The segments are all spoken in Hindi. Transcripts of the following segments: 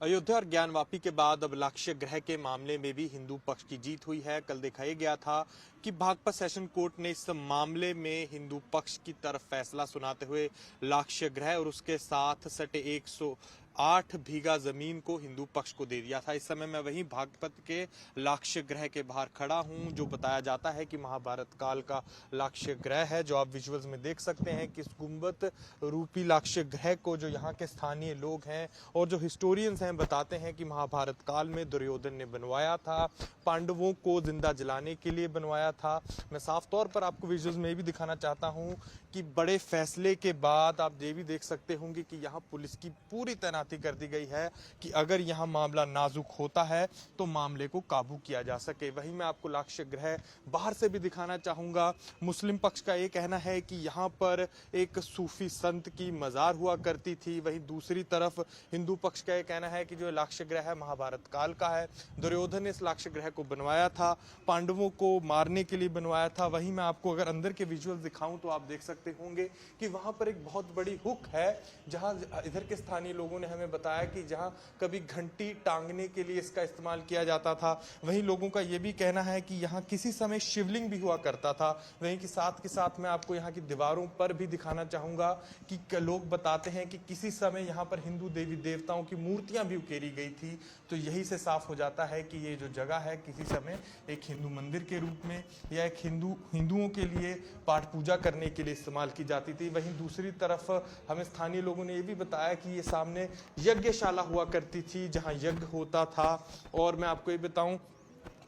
अयोध्या और ज्ञानवापी के बाद अब लक्ष्य ग्रह के मामले में भी हिंदू पक्ष की जीत हुई है। कल दिखाया गया था कि भागपत सेशन कोर्ट ने इस मामले में हिंदू पक्ष की तरफ फैसला सुनाते हुए लक्ष्य ग्रह और उसके साथ सटे 108 बीघा जमीन को हिंदू पक्ष को दे दिया था। इस समय मैं वहीं भागपत के लक्ष्य ग्रह के बाहर खड़ा हूं, जो बताया जाता है कि महाभारत काल का लक्ष्य ग्रह है, जो आप विजुअल्स में देख सकते हैं कि इस गुंबद रूपी लक्ष्य ग्रह को जो यहाँ के स्थानीय लोग हैं और जो हिस्टोरियंस हैं बताते हैं कि महाभारत काल में दुर्योधन ने बनवाया था, पांडवों को जिंदा जलाने के लिए बनवाया था। मैं साफ तौर पर आपको विजुअल्स में भी दिखाना चाहता हूं कि बड़े फैसले के बाद आप ये भी देख सकते होंगे कि यहाँ पुलिस की पूरी तैनाती कर दी गई है कि अगर यहाँ मामला नाजुक होता है तो मामले को काबू किया जा सके। वहीं मैं आपको लक्ष्य ग्रह बाहर से भी दिखाना चाहूंगा। मुस्लिम पक्ष का ये कहना है कि यहाँ पर एक सूफी संत की मजार हुआ करती थी। वहीं दूसरी तरफ हिंदू पक्ष का ये कहना है कि जो लक्ष्य ग्रह है महाभारत काल का है, दुर्योधन ने इस लक्ष्य ग्रह को बनवाया था, पांडवों को मारने के लिए बनवाया था। वहीं मैं आपको अगर अंदर के विजुअल दिखाऊं तो आप देख सकते होंगे कि वहां पर एक बहुत बड़ी हुक है, जहां इधर के स्थानीय लोगों ने हमें बताया कि जहां कभी घंटी टांगने के लिए इसका इस्तेमाल किया जाता था। वहीं लोगों का यह भी कहना है कि यहाँ किसी समय शिवलिंग भी हुआ करता था। वहीं के साथ मैं आपको यहाँ की दीवारों पर भी दिखाना चाहूंगा कि लोग बताते हैं कि किसी समय यहाँ पर हिंदू देवी देवताओं की मूर्तियां भी उकेरी गई थी। तो यही से साफ हो जाता है कि ये जो जगह है किसी समय एक हिंदू मंदिर के रूप में या एक हिंदुओं के लिए पाठ पूजा करने के लिए इस्तेमाल की जाती थी। वहीं दूसरी तरफ हमें स्थानीय लोगों ने ये भी बताया कि ये सामने यज्ञशाला हुआ करती थी, जहां यज्ञ होता था। और मैं आपको ये बताऊं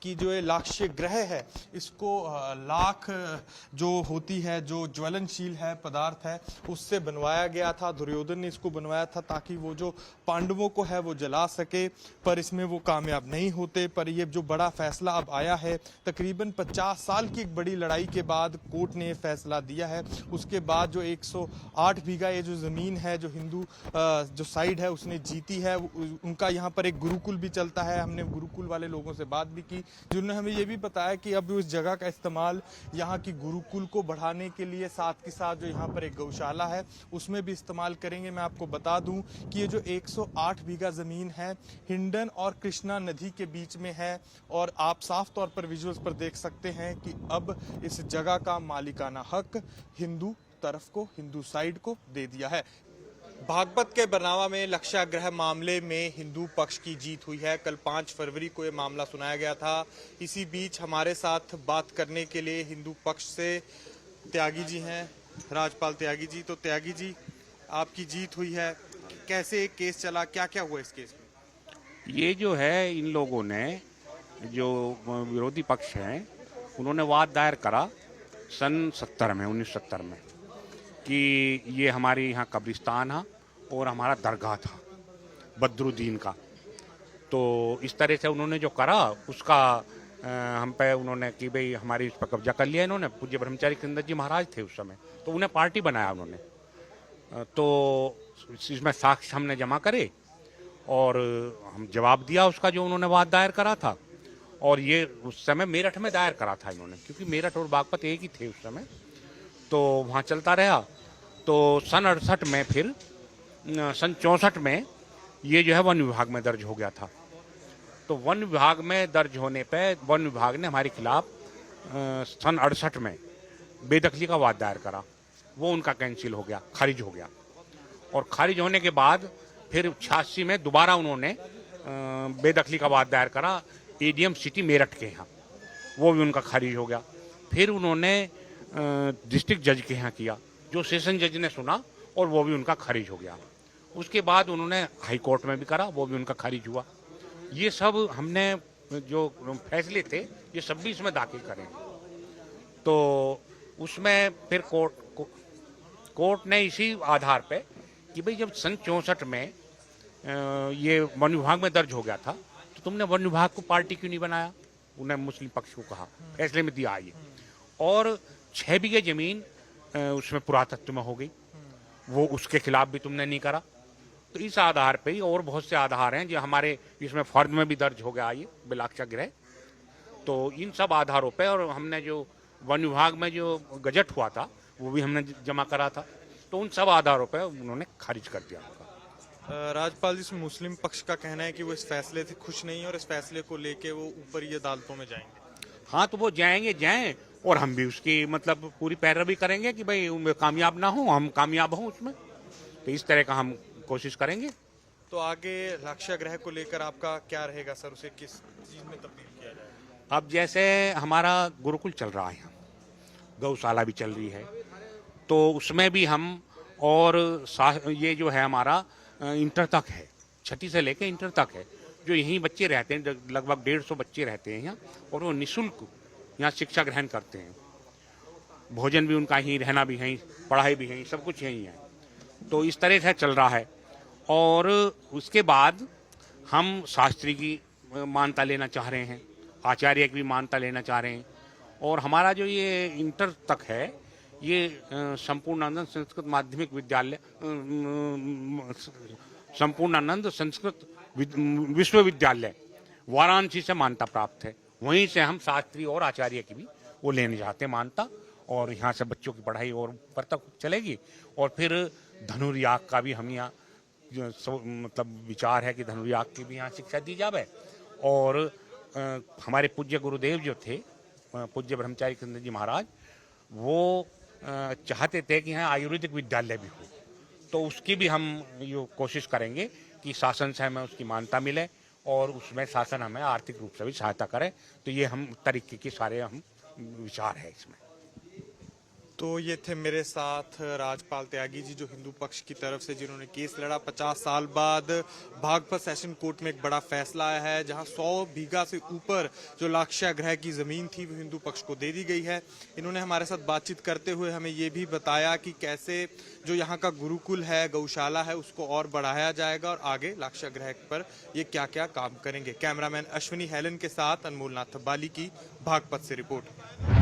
कि जो ये लक्ष्य ग्रह है, इसको लाख जो होती है, जो ज्वलनशील है पदार्थ है, उससे बनवाया गया था। दुर्योधन ने इसको बनवाया था ताकि वो जो पांडवों को है वो जला सके, पर इसमें वो कामयाब नहीं होते। पर ये जो बड़ा फैसला अब आया है, तकरीबन 50 साल की एक बड़ी लड़ाई के बाद कोर्ट ने ये फैसला दिया है। उसके बाद जो 108 बीघा ये जो ज़मीन है, जो हिंदू जो साइड है उसने जीती है। उनका यहाँ पर एक गुरुकुल भी चलता है। हमने गुरुकुल वाले लोगों से बात भी की, जिन्होंने हमें ये भी बताया कि अब उस जगह का इस्तेमाल यहाँ की गुरुकुल को बढ़ाने के लिए, साथ के साथ जो यहाँ पर एक गौशाला है उसमें भी इस्तेमाल करेंगे। मैं आपको बता दूं कि ये जो 108 बीघा जमीन है हिंडन और कृष्णा नदी के बीच में है, और आप साफ तौर पर विजुअल्स पर देख सकते हैं कि अब इस जगह का मालिकाना हक हिंदू तरफ को, हिंदू साइड को दे दिया है। भागपत के बरनावा में लक्ष्य ग्रह मामले में हिंदू पक्ष की जीत हुई है। कल 5 फरवरी को यह मामला सुनाया गया था। इसी बीच हमारे साथ बात करने के लिए हिंदू पक्ष से त्यागी जी हैं, राजपाल त्यागी जी। तो त्यागी जी, आपकी जीत हुई है, कैसे केस चला, क्या क्या हुआ इस केस में? ये जो है, इन लोगों ने, जो विरोधी पक्ष हैं, उन्होंने वाद दायर करा सन 1970 में कि ये हमारे यहाँ कब्रिस्तान है और हमारा दरगाह था बदरुद्दीन का। तो इस तरह से उन्होंने जो करा उसका हम पे उन्होंने कि भाई हमारी इस पर कब्जा कर लिया इन्होंने। पूज्य ब्रह्मचारी कृष्ण जी महाराज थे उस समय, तो उन्हें पार्टी बनाया उन्होंने। तो इसमें साक्ष्य हमने जमा करे और हम जवाब दिया उसका जो उन्होंने वाद दायर करा था। और ये उस समय मेरठ में दायर करा था इन्होंने, क्योंकि मेरठ और बागपत एक ही थे उस समय। तो वहाँ चलता रहा। तो सन 68 में, फिर सन 64 में ये जो है वन विभाग में दर्ज हो गया था। तो वन विभाग में दर्ज होने पे वन विभाग ने हमारे खिलाफ सन 68 में बेदखली का वाद दायर करा। वो उनका कैंसिल हो गया, खारिज हो गया। और खारिज होने के बाद फिर 86 में दोबारा उन्होंने बेदखली का वाद दायर करा एडीएम सिटी मेरठ के यहाँ। वो भी उनका खारिज हो गया। फिर उन्होंने डिस्ट्रिक्ट जज के यहाँ किया, जो सेशन जज ने सुना, और वो भी उनका खारिज हो गया। उसके बाद उन्होंने हाई कोर्ट में भी करा, वो भी उनका खारिज हुआ। ये सब हमने जो फैसले थे ये 26 में दाखिल करें। तो उसमें फिर कोर्ट ने इसी आधार पे कि भाई जब सन 64 में ये वन विभाग में दर्ज हो गया था, तो तुमने वन विभाग को पार्टी क्यों नहीं बनाया? उन्हें मुस्लिम पक्ष को कहा, फैसले में दिया ये। और 6 बीघे जमीन उसमें पुरातत्व में हो गई, वो उसके खिलाफ भी तुमने नहीं करा। तो इस आधार पे ही और बहुत से आधार हैं जो हमारे इसमें फर्द में भी दर्ज हो गया ये बिलाक्षा ग्रह। तो इन सब आधारों पे, और हमने जो वन विभाग में जो गजट हुआ था वो भी हमने जमा करा था। तो उन सब आधारों पे उन्होंने खारिज कर दिया। राज्यपाल जी, इसमें मुस्लिम पक्ष का कहना है कि वो इस फैसले से खुश नहीं है और इस फैसले को लेके वो ऊपर ये अदालतों में जाएंगे। हाँ, तो वो जाएंगे जाएं, और हम भी उसकी मतलब पूरी पैरवी करेंगे कि भाई उनमें कामयाब ना हो, हम कामयाब हों उसमें। तो इस तरह का हम कोशिश करेंगे। तो आगे लाक्षागृह को लेकर आपका क्या रहेगा सर, उसे किस चीज में तब्दील किया जाएगा? अब जैसे हमारा गुरुकुल चल रहा है यहाँ, गौशाला भी चल रही है, तो उसमें भी हम और ये जो है हमारा इंटर तक है, छठी से लेकर इंटर तक है, जो यहीं बच्चे रहते हैं, लगभग 150 बच्चे रहते हैं यहाँ, और वो निःशुल्क यहाँ शिक्षा ग्रहण करते हैं। भोजन भी उनका यहीं, रहना भी यहीं, पढ़ाई भी यहीं, सब कुछ यहीं है। तो इस तरह से चल रहा है। और उसके बाद हम शास्त्री की मान्यता लेना चाह रहे हैं, आचार्य की भी मान्यता लेना चाह रहे हैं। और हमारा जो ये इंटर तक है, ये संपूर्णानंद संस्कृत माध्यमिक विद्यालय, संपूर्णानंद संस्कृत विश्वविद्यालय वाराणसी से मान्यता प्राप्त है। वहीं से हम शास्त्री और आचार्य की भी वो लेने जाते हैं मान्यता, और यहाँ से बच्चों की पढ़ाई और ऊपर तक चलेगी। और फिर धनुर्याग का भी हम यहाँ मतलब विचार है कि धनुर्याग की भी यहाँ शिक्षा दी जाए। और हमारे पूज्य गुरुदेव जो थे, पूज्य ब्रह्मचारी कृष्ण जी महाराज, वो चाहते थे कि यहाँ आयुर्वेदिक विद्यालय भी हो, तो उसकी भी हम ये कोशिश करेंगे कि शासन से हमें उसकी मान्यता मिले, और उसमें शासन हमें आर्थिक रूप से भी सहायता करे। तो ये हम तरीके के सारे हम विचार है इसमें। तो ये थे मेरे साथ राजपाल त्यागी जी, जो हिंदू पक्ष की तरफ से जिन्होंने केस लड़ा। 50 साल बाद बागपत सेशन कोर्ट में एक बड़ा फैसला आया है, जहां 100 बीघा से ऊपर जो लाक्षागृह की जमीन थी वो हिंदू पक्ष को दे दी गई है। इन्होंने हमारे साथ बातचीत करते हुए हमें ये भी बताया कि कैसे जो यहाँ का गुरुकुल है, गौशाला है, उसको और बढ़ाया जाएगा और आगे लाक्षागृह पर ये क्या क्या काम करेंगे। कैमरामैन अश्विनी हेलन के साथ अनमोल नाथ बाली की बागपत से रिपोर्ट।